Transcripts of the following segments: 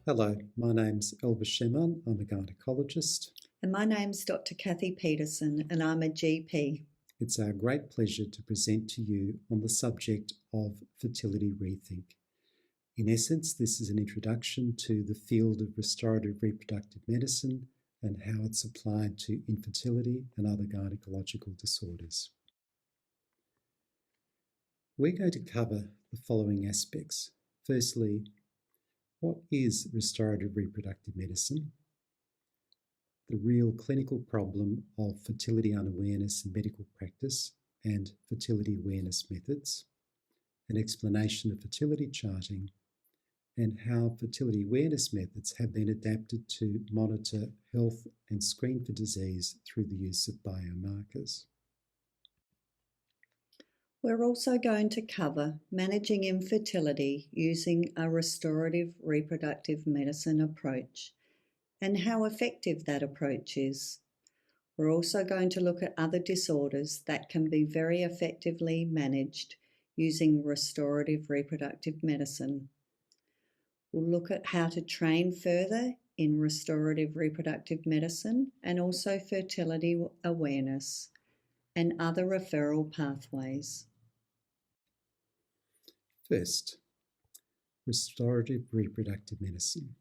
Hello, my name's Elvis Sheman. I'm a gynaecologist. And my name's Dr. Kathy Peterson, and I'm a GP. It's our great pleasure to present to you on the subject of Fertility Rethink. In essence, this is an introduction to the field of restorative reproductive medicine and how it's applied to infertility and other gynaecological disorders. We're going to cover the following aspects. Firstly, what is restorative reproductive medicine? The real clinical problem of fertility unawareness in medical practice and fertility awareness methods, an explanation of fertility charting, and how fertility awareness methods have been adapted to monitor health and screen for disease through the use of biomarkers. We're also going to cover managing infertility using a restorative reproductive medicine approach and how effective that approach is. We're also going to look at other disorders that can be very effectively managed using restorative reproductive medicine. We'll look at how to train further in restorative reproductive medicine and also fertility awareness and other referral pathways. First, restorative reproductive medicine.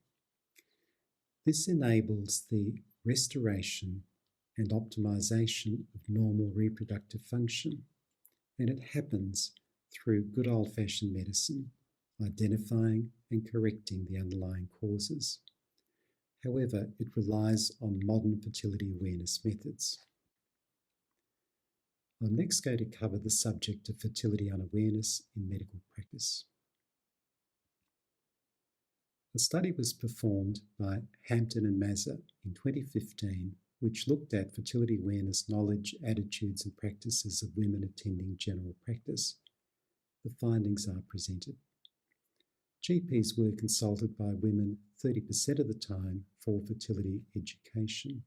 This enables the restoration and optimization of normal reproductive function, and it happens through good old-fashioned medicine, identifying and correcting the underlying causes. However, it relies on modern fertility awareness methods. I'm next going to cover the subject of fertility unawareness in medical practice. A study was performed by Hampton and Mazza in 2015, which looked at fertility awareness knowledge, attitudes and practices of women attending general practice. The findings are presented. GPs were consulted by women 30% of the time for fertility education.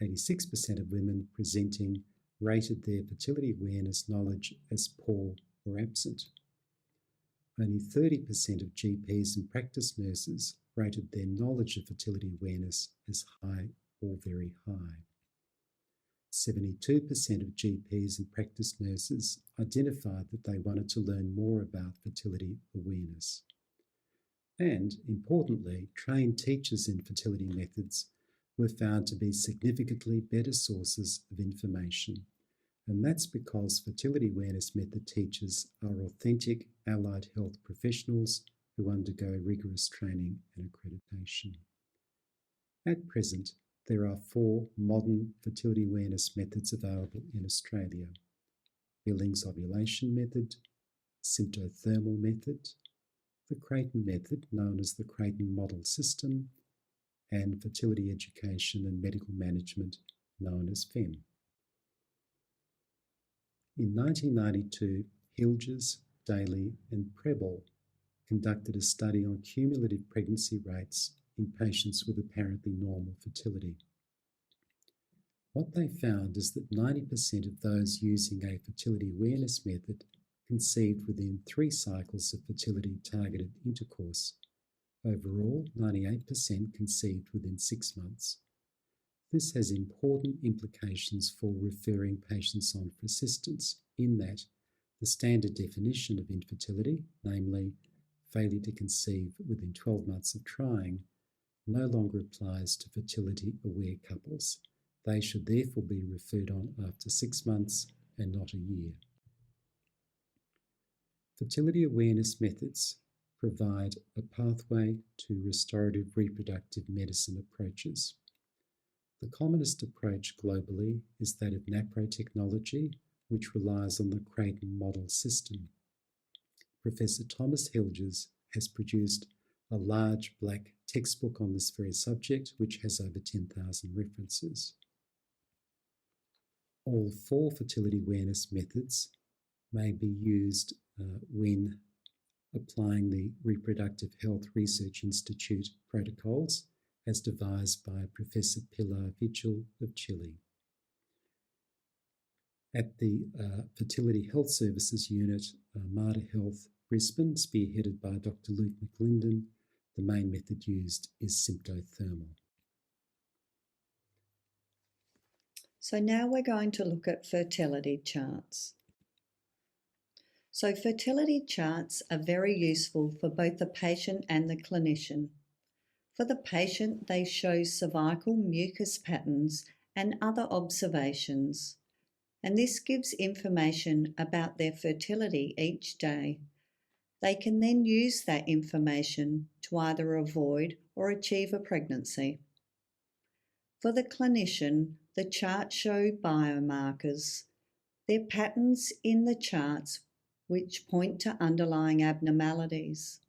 86% of women presenting rated their fertility awareness knowledge as poor or absent. Only 30% of GPs and practice nurses rated their knowledge of fertility awareness as high or very high. 72% of GPs and practice nurses identified that they wanted to learn more about fertility awareness. And, importantly, trained teachers in fertility methods were found to be significantly better sources of information. And that's because fertility awareness method teachers are authentic allied health professionals who undergo rigorous training and accreditation. At present, there are 4 modern fertility awareness methods available in Australia: Billings ovulation method, symptothermal method, the Creighton method, known as the Creighton model system, and fertility education and medical management, known as FEM. In 1992, Hilgers, Daly and Prebble conducted a study on cumulative pregnancy rates in patients with apparently normal fertility. What they found is that 90% of those using a fertility awareness method conceived within 3 cycles of fertility-targeted intercourse. Overall, 98% conceived within 6 months. This has important implications for referring patients on for assistance, in that the standard definition of infertility, namely failure to conceive within 12 months of trying, no longer applies to fertility-aware couples. They should therefore be referred on after 6 months and not a year. Fertility awareness methods provide a pathway to restorative reproductive medicine approaches. The commonest approach globally is that of NAPRO technology, which relies on the Creighton model system. Professor Thomas Hilgers has produced a large black textbook on this very subject, which has over 10,000 references. All 4 fertility awareness methods may be used when applying the Reproductive Health Research Institute protocols as devised by Professor Pilar Vigil of Chile. At the Fertility Health Services Unit, Mater Health Brisbane, spearheaded by Dr. Luke McLinden, The main method used is symptothermal. So now we're going to look at fertility charts. So fertility charts are very useful for both the patient and the clinician. For the patient, they show cervical mucus patterns and other observations, and this gives information about their fertility each day. They can then use that information to either avoid or achieve a pregnancy. For the clinician, the charts show biomarkers. They're patterns in the charts which point to underlying abnormalities.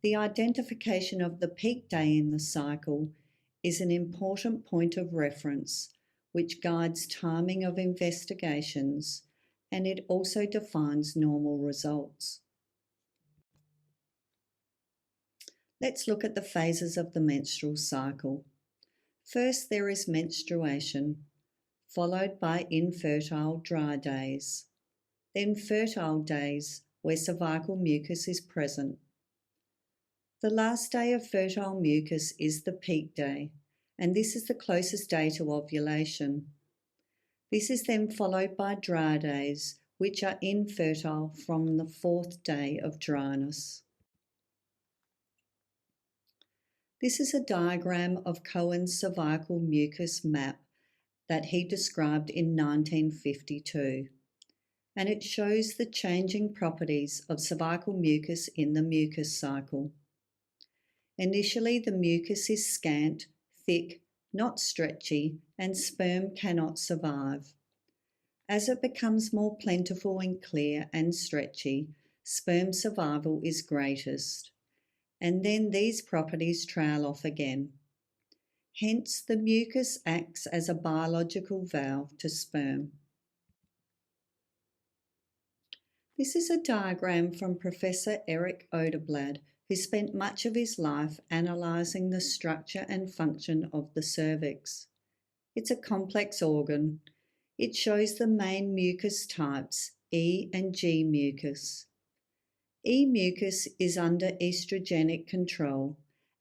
The identification of the peak day in the cycle is an important point of reference which guides timing of investigations, and it also defines normal results. Let's look at the phases of the menstrual cycle. First, there is menstruation, followed by infertile dry days, then fertile days where cervical mucus is present. The last day of fertile mucus is the peak day, and this is the closest day to ovulation. This is then followed by dry days, which are infertile from the 4th day of dryness. This is a diagram of Cohen's cervical mucus map that he described in 1952, and it shows the changing properties of cervical mucus in the mucus cycle. Initially, the mucus is scant, thick, not stretchy, and sperm cannot survive. As it becomes more plentiful and clear and stretchy, sperm survival is greatest, and then these properties trail off again. Hence, the mucus acts as a biological valve to sperm. This is a diagram from Professor Eric Oderblad, who spent much of his life analysing the structure and function of the cervix. It's a complex organ. It shows the main mucus types, E and G mucus. E mucus is under estrogenic control,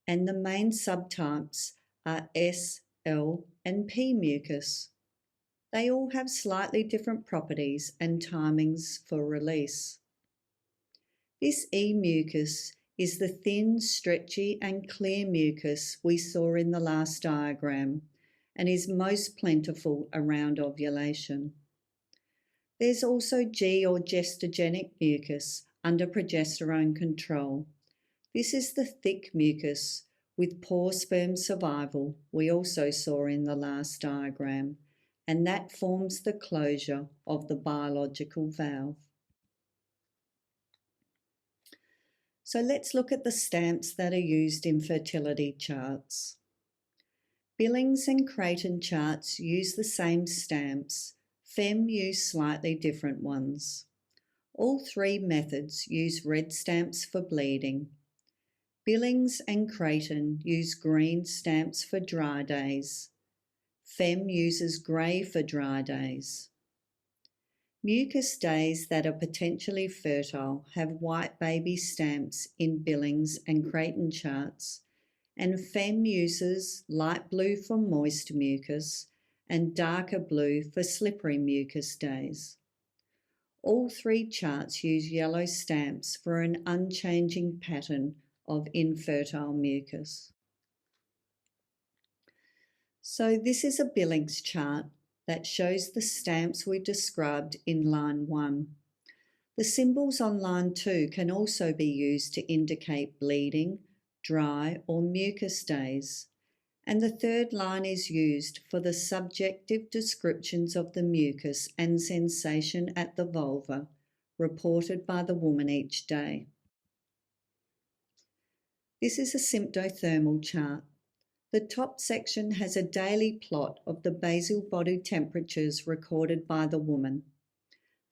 and the main subtypes are S, L, and P mucus. They all have slightly different properties and timings for release. This E mucus is the thin, stretchy, and clear mucus we saw in the last diagram and is most plentiful around ovulation. There's also G or gestogenic mucus under progesterone control. This is the thick mucus with poor sperm survival we also saw in the last diagram, and that forms the closure of the biological valve. So let's look at the stamps that are used in fertility charts. Billings and Creighton charts use the same stamps. FEM use slightly different ones. All three methods use red stamps for bleeding. Billings and Creighton use green stamps for dry days. FEM uses grey for dry days. Mucus days that are potentially fertile have white baby stamps in Billings and Creighton charts, and FEM uses light blue for moist mucus and darker blue for slippery mucus days. All three charts use yellow stamps for an unchanging pattern of infertile mucus. So this is a Billings chart that shows the stamps we described in line 1. The symbols on line 2 can also be used to indicate bleeding, dry or mucus days, and the third line is used for the subjective descriptions of the mucus and sensation at the vulva reported by the woman each day. This is a symptothermal chart. The top section has a daily plot of the basal body temperatures recorded by the woman.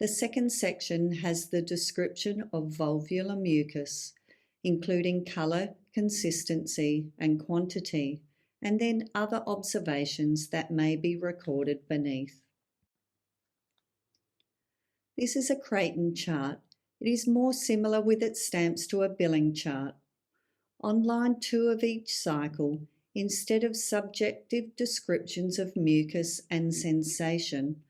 The second section has the description of vulvular mucus, including colour, consistency and quantity, and then other observations that may be recorded beneath. This is a Creighton chart. It is more similar with its stamps to a Billing chart. On line 2 of each cycle, instead of subjective descriptions of mucus and sensation,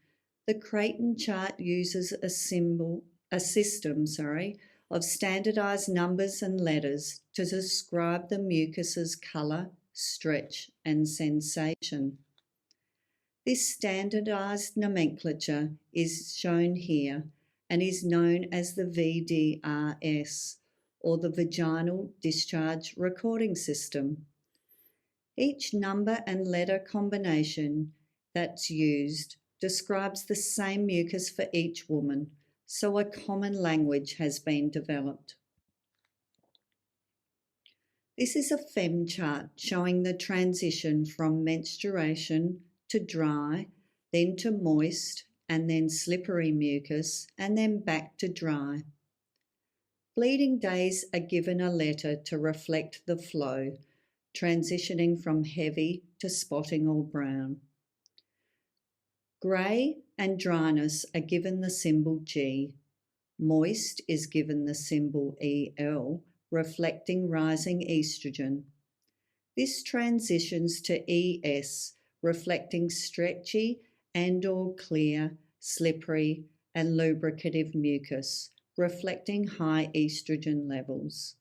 the Creighton chart uses a system of standardized numbers and letters to describe the mucus's color, stretch, and sensation. This standardized nomenclature is shown here and is known as the VDRS, or the Vaginal Discharge Recording System. Each number and letter combination that's used describes the same mucus for each woman, so a common language has been developed. This is a FEM chart showing the transition from menstruation to dry, then to moist, and then slippery mucus, and then back to dry. Bleeding days are given a letter to reflect the flow, transitioning from heavy to spotting or brown. Grey and dryness are given the symbol G. Moist is given the symbol EL, reflecting rising estrogen. This transitions to ES, reflecting stretchy and/or clear, slippery, and lubricative mucus, reflecting high estrogen levels.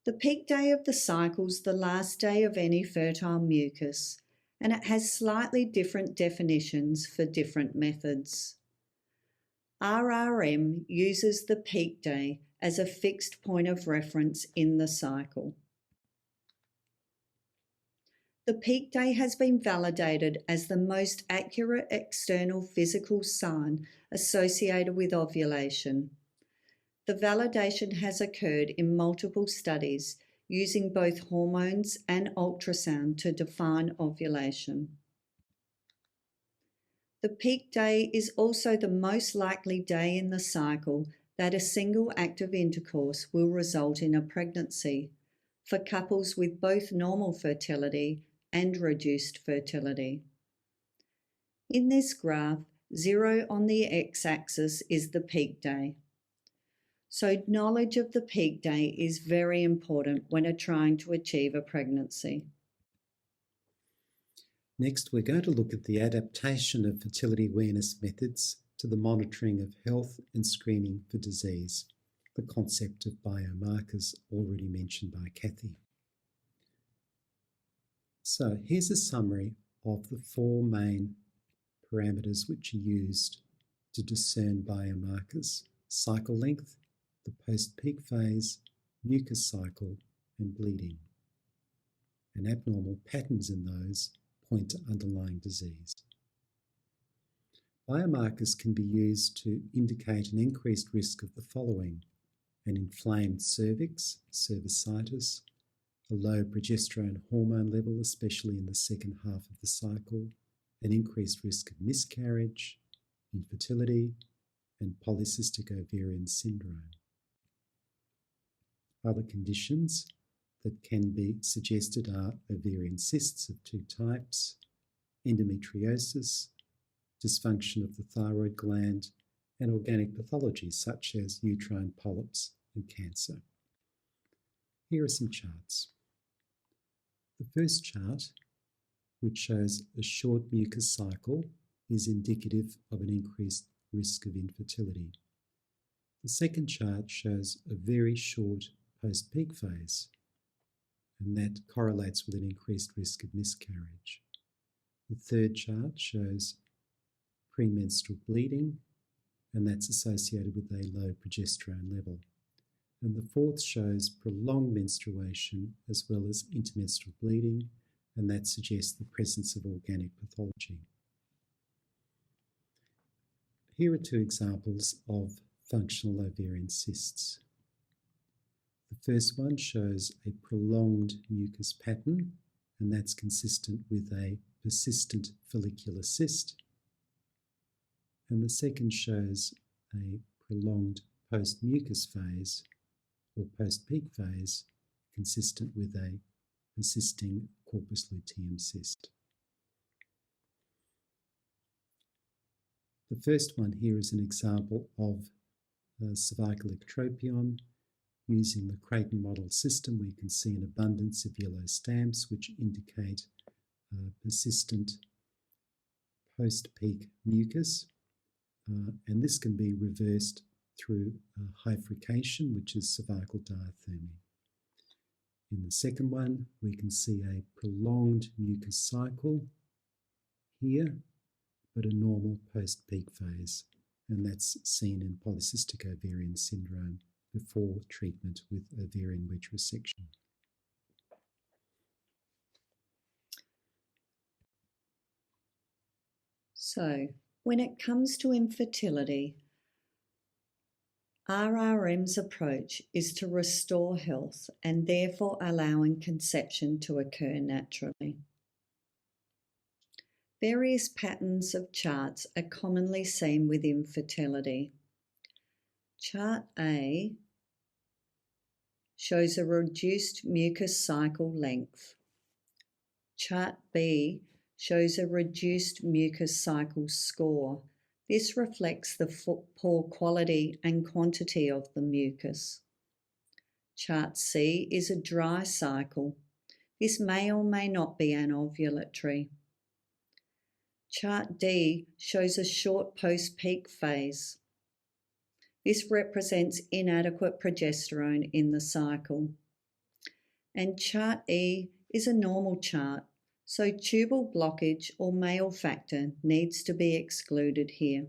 The peak day of the cycle is the last day of any fertile mucus, and it has slightly different definitions for different methods. RRM uses the peak day as a fixed point of reference in the cycle. The peak day has been validated as the most accurate external physical sign associated with ovulation. The validation has occurred in multiple studies using both hormones and ultrasound to define ovulation. The peak day is also the most likely day in the cycle that a single act of intercourse will result in a pregnancy for couples with both normal fertility and reduced fertility. In this graph, 0 on the x-axis is the peak day. So knowledge of the peak day is very important when trying to achieve a pregnancy. Next, we're going to look at the adaptation of fertility awareness methods to the monitoring of health and screening for disease, the concept of biomarkers already mentioned by Kathy. So here's a summary of the 4 main parameters which are used to discern biomarkers: cycle length, the post-peak phase, mucus cycle, and bleeding. And abnormal patterns in those point to underlying disease. Biomarkers can be used to indicate an increased risk of the following: an inflamed cervix, cervicitis, a low progesterone hormone level, especially in the second half of the cycle, an increased risk of miscarriage, infertility, and polycystic ovarian syndrome. Other conditions that can be suggested are ovarian cysts of 2 types, endometriosis, dysfunction of the thyroid gland, and organic pathologies such as uterine polyps and cancer. Here are some charts. The first chart, which shows a short mucus cycle, is indicative of an increased risk of infertility. The second chart shows a very short post-peak phase, and that correlates with an increased risk of miscarriage. The third chart shows premenstrual bleeding, and that's associated with a low progesterone level. And the fourth shows prolonged menstruation as well as intermenstrual bleeding, and that suggests the presence of organic pathology. Here are 2 examples of functional ovarian cysts. The first one shows a prolonged mucus pattern, and that's consistent with a persistent follicular cyst. And the second shows a prolonged post-mucus phase or post-peak phase consistent with a persisting corpus luteum cyst. The first one here is an example of cervical ectropion, Using the Creighton model system, we can see an abundance of yellow stamps which indicate persistent post-peak mucus, and this can be reversed through hyfrication, which is cervical diathermy. In the second one, we can see a prolonged mucus cycle here, but a normal post-peak phase, and that's seen in polycystic ovarian syndrome before treatment with ovarian wedge resection. So, when it comes to infertility, RRM's approach is to restore health and therefore allowing conception to occur naturally. Various patterns of charts are commonly seen with infertility. Chart A shows a reduced mucus cycle length. Chart B shows a reduced mucus cycle score. This reflects the poor quality and quantity of the mucus. Chart C is a dry cycle. This may or may not be anovulatory. Chart D shows a short post-peak phase. This represents inadequate progesterone in the cycle. And chart E is a normal chart, so tubal blockage or male factor needs to be excluded here.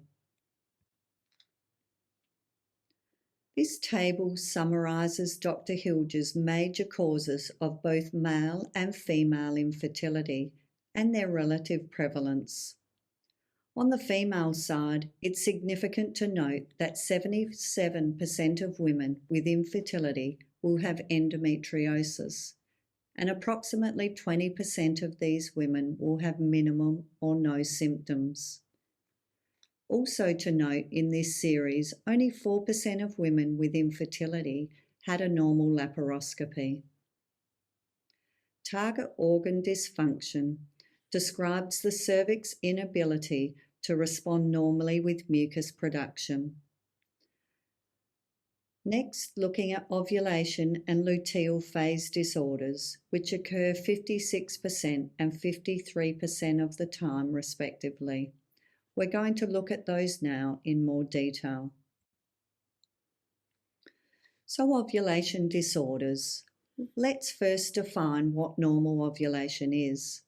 This table summarises Dr. Hilger's major causes of both male and female infertility and their relative prevalence. On the female side, it's significant to note that 77% of women with infertility will have endometriosis, and approximately 20% of these women will have minimal or no symptoms. Also to note in this series, only 4% of women with infertility had a normal laparoscopy. Target organ dysfunction describes the cervix inability to respond normally with mucus production. Next, looking at ovulation and luteal phase disorders, which occur 56% and 53% of the time respectively. We're going to look at those now in more detail. So, ovulation disorders. Let's first define what normal ovulation is.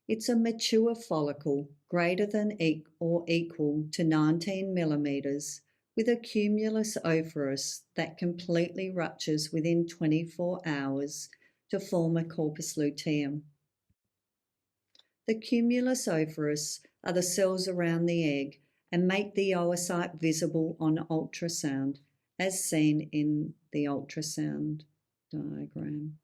It's a mature follicle greater than or equal to 19 millimeters with a cumulus ovorus that completely ruptures within 24 hours to form a corpus luteum. The cumulus ovorus are the cells around the egg and make the oocyte visible on ultrasound, as seen in the ultrasound diagram.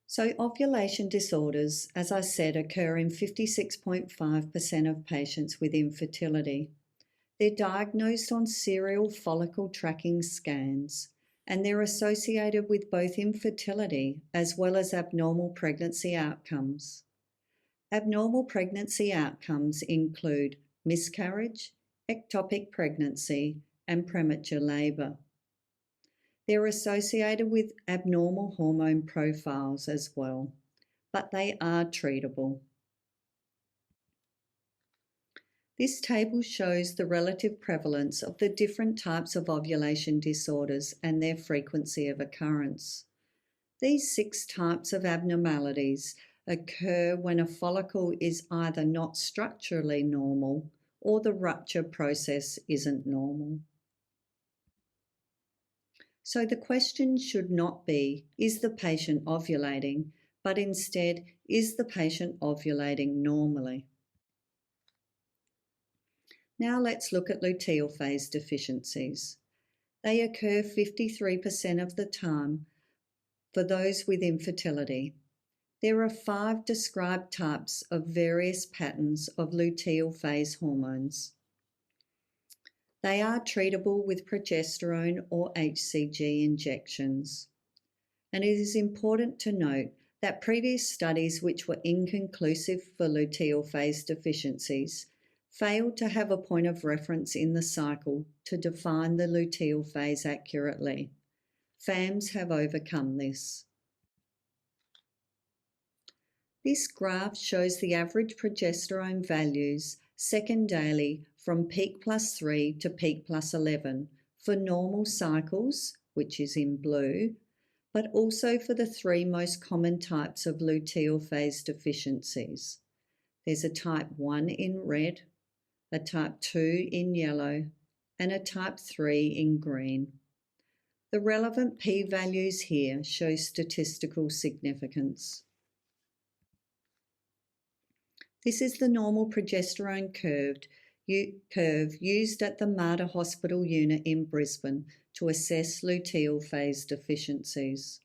So ovulation disorders, as I said, occur in 56.5% of patients with infertility. They're diagnosed on serial follicle tracking scans, and they're associated with both infertility as well as abnormal pregnancy outcomes. Abnormal pregnancy outcomes include miscarriage, ectopic pregnancy, and premature labour. They're associated with abnormal hormone profiles as well, but they are treatable. This table shows the relative prevalence of the different types of ovulation disorders and their frequency of occurrence. These 6 types of abnormalities occur when a follicle is either not structurally normal or the rupture process isn't normal. So the question should not be, is the patient ovulating, but instead, is the patient ovulating normally? Now let's look at luteal phase deficiencies. They occur 53% of the time for those with infertility. There are 5 described types of various patterns of luteal phase hormones. They are treatable with progesterone or HCG injections. And it is important to note that previous studies which were inconclusive for luteal phase deficiencies failed to have a point of reference in the cycle to define the luteal phase accurately. FAMs have overcome this. This graph shows the average progesterone values secondarily from peak +3 to peak +11 for normal cycles, which is in blue, but also for the three most common types of luteal phase deficiencies. There's a type 1 in red, a type 2 in yellow, and a type 3 in green. The relevant p-values here show statistical significance. This is the normal progesterone curve used at the Mater Hospital unit in Brisbane to assess luteal phase deficiencies.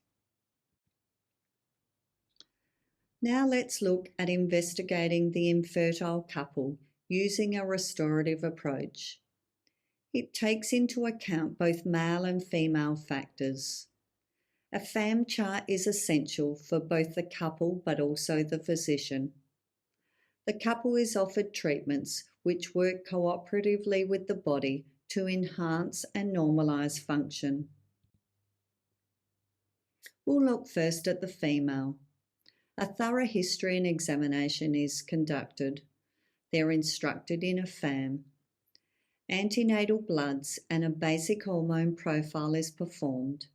Now let's look at investigating the infertile couple using a restorative approach. It takes into account both male and female factors. A FAM chart is essential for both the couple but also the physician. The couple is offered treatments which work cooperatively with the body to enhance and normalise function. We'll look first at the female. A thorough history and examination is conducted. They're instructed in a FAM. Antenatal bloods and a basic hormone profile is performed.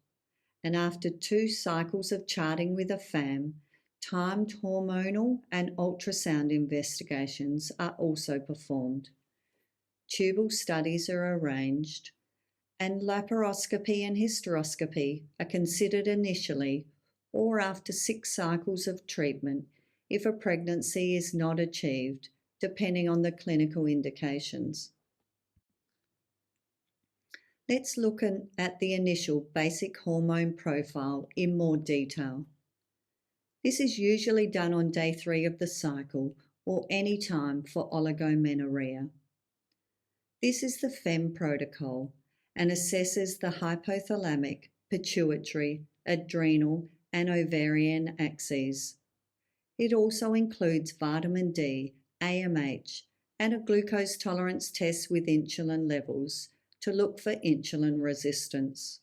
And after 2 cycles of charting with a FAM, timed hormonal and ultrasound investigations are also performed. Tubal studies are arranged, and laparoscopy and hysteroscopy are considered initially or after 6 cycles of treatment if a pregnancy is not achieved, depending on the clinical indications. Let's look at the initial basic hormone profile in more detail. This is usually done on day 3 of the cycle or any time for oligomenorrhea. This is the FEM protocol and assesses the hypothalamic, pituitary, adrenal, and ovarian axes. It also includes vitamin D, AMH, and a glucose tolerance test with insulin levels to look for insulin resistance.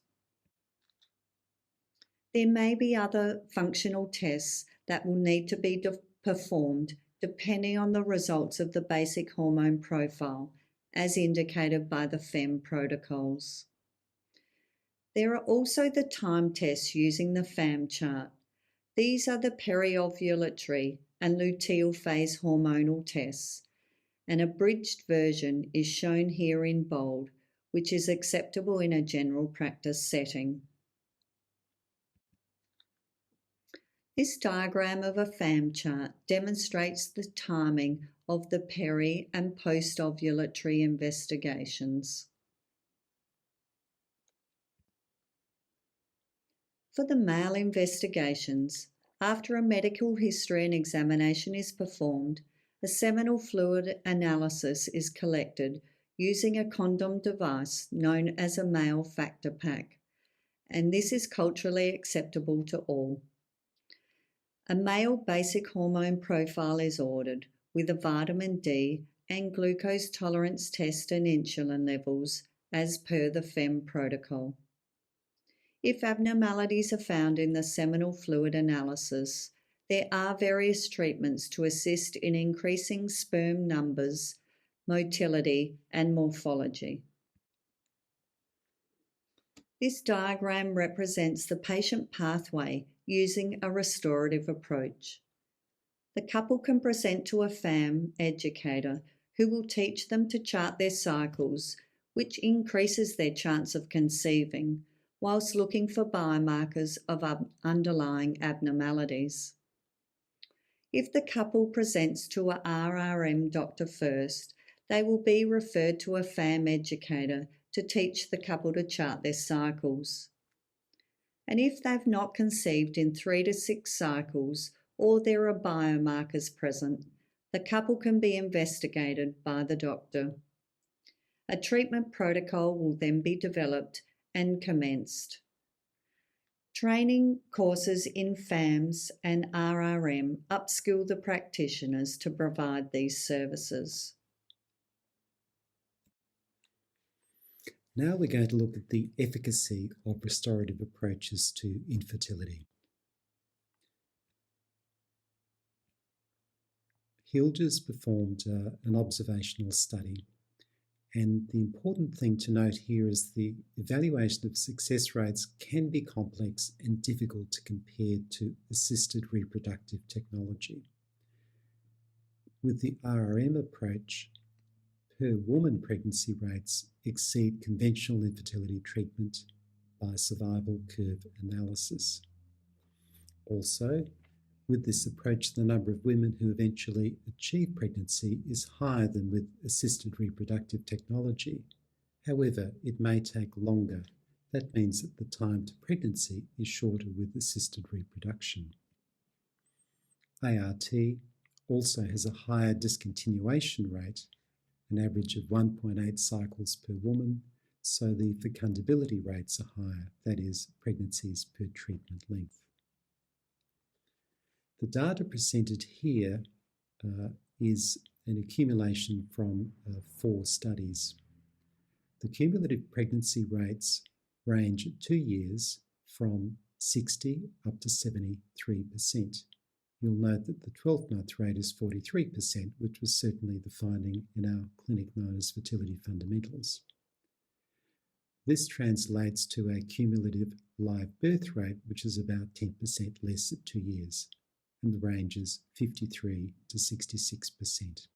There may be other functional tests that will need to be performed depending on the results of the basic hormone profile, as indicated by the FEM protocols. There are also the time tests using the FAM chart. These are the periovulatory and luteal phase hormonal tests. An abridged version is shown here in bold, which is acceptable in a general practice setting. This diagram of a FAM chart demonstrates the timing of the peri- and post-ovulatory investigations. For the male investigations, after a medical history and examination is performed, a seminal fluid analysis is collected using a condom device known as a male factor pack, and this is culturally acceptable to all. A male basic hormone profile is ordered with a vitamin D and glucose tolerance test and insulin levels as per the FEM protocol. If abnormalities are found in the seminal fluid analysis, there are various treatments to assist in increasing sperm numbers, motility, and morphology. This diagram represents the patient pathway using a restorative approach. The couple can present to a FAM educator who will teach them to chart their cycles, which increases their chance of conceiving, whilst looking for biomarkers of underlying abnormalities. If the couple presents to a RRM doctor first, they will be referred to a FAM educator to teach the couple to chart their cycles. And if they've not conceived in 3 to 6 cycles or there are biomarkers present, the couple can be investigated by the doctor. A treatment protocol will then be developed and commenced. Training courses in FAMs and RRM upskill the practitioners to provide these services. Now we're going to look at the efficacy of restorative approaches to infertility. Hilgers performed an observational study, and the important thing to note here is the evaluation of success rates can be complex and difficult to compare to assisted reproductive technology. With the RRM approach, per woman pregnancy rates exceed conventional infertility treatment by survival curve analysis. Also, with this approach, the number of women who eventually achieve pregnancy is higher than with assisted reproductive technology. However, it may take longer. That means that the time to pregnancy is shorter with assisted reproduction. ART also has a higher discontinuation rate, an average of 1.8 cycles per woman, so the fecundability rates are higher, that is, pregnancies per treatment length. The data presented here is an accumulation from 4 studies. The cumulative pregnancy rates range at 2 years from 60 up to 73%. You'll note that the 12-month rate is 43%, which was certainly the finding in our clinic known as Fertility Fundamentals. This translates to a cumulative live birth rate, which is about 10% less at 2 years, and the range is 53 to 66%.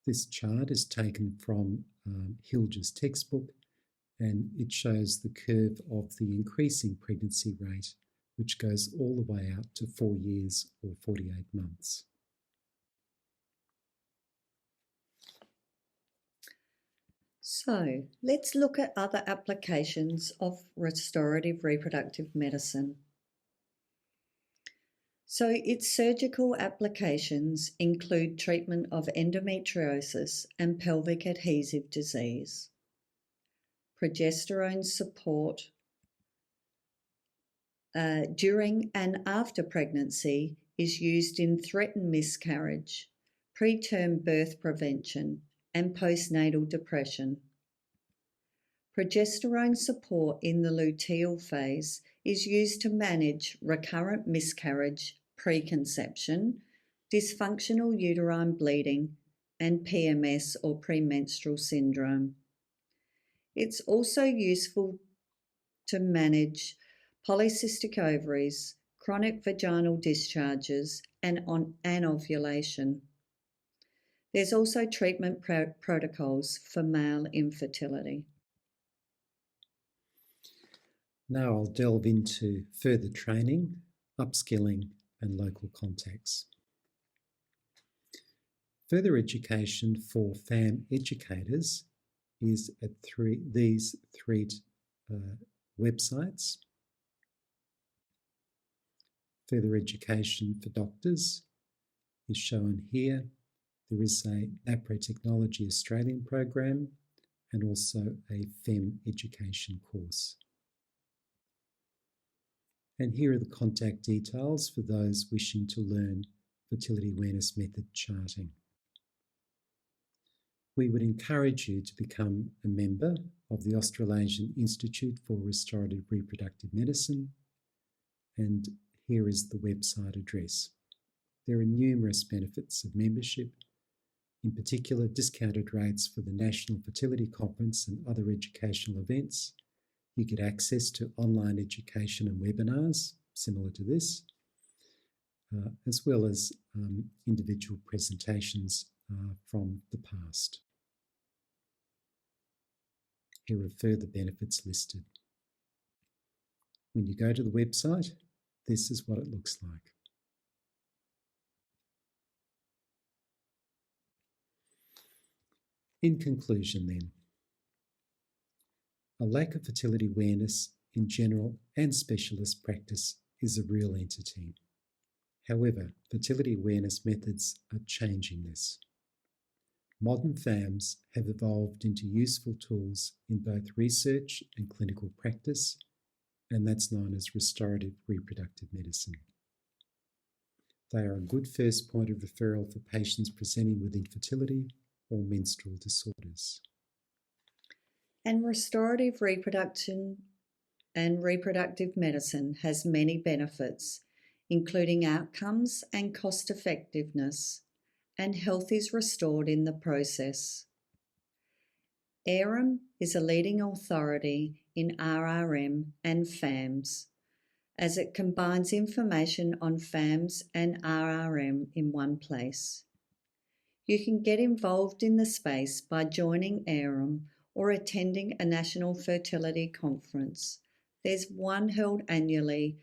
This chart is taken from Hilger's textbook, and it shows the curve of the increasing pregnancy rate, which goes all the way out to 4 years or 48 months. So, let's look at other applications of restorative reproductive medicine. So, its surgical applications include treatment of endometriosis and pelvic adhesive disease. Progesterone support during and after pregnancy is used in threatened miscarriage, preterm birth prevention, and postnatal depression. Progesterone support in the luteal phase is used to manage recurrent miscarriage, preconception, dysfunctional uterine bleeding, and PMS or premenstrual syndrome. It's also useful to manage polycystic ovaries, chronic vaginal discharges, and anovulation. There's also treatment protocols for male infertility. Now I'll delve into further training, upskilling, and local contacts. Further education for FAM educators is at these three websites. Further education for doctors is shown here. There is a NAPRO Technology Australian program and also a FEM education course. And here are the contact details for those wishing to learn fertility awareness method charting. We would encourage you to become a member of the Australasian Institute for Restorative Reproductive Medicine, and here is the website address. There are numerous benefits of membership, in particular discounted rates for the National Fertility Conference and other educational events. You get access to online education and webinars similar to this, as well as individual presentations from the past. Here are further benefits listed. When you go to the website, this is what it looks like. In conclusion then, a lack of fertility awareness in general and specialist practice is a real entity. However, fertility awareness methods are changing this. Modern FAMs have evolved into useful tools in both research and clinical practice, and that's known as restorative reproductive medicine. They are a good first point of referral for patients presenting with infertility or menstrual disorders. And restorative reproduction and reproductive medicine has many benefits, including outcomes and cost effectiveness, and health is restored in the process. ARM is a leading authority in RRM and FAMS, as it combines information on FAMS and RRM in one place. You can get involved in the space by joining ARM or attending a national fertility conference. There's one held annually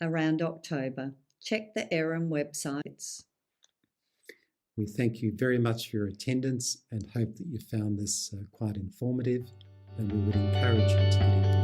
around October. Check the ARM websites. We thank you very much for your attendance and hope that you found this quite informative, and we would encourage you to get involved.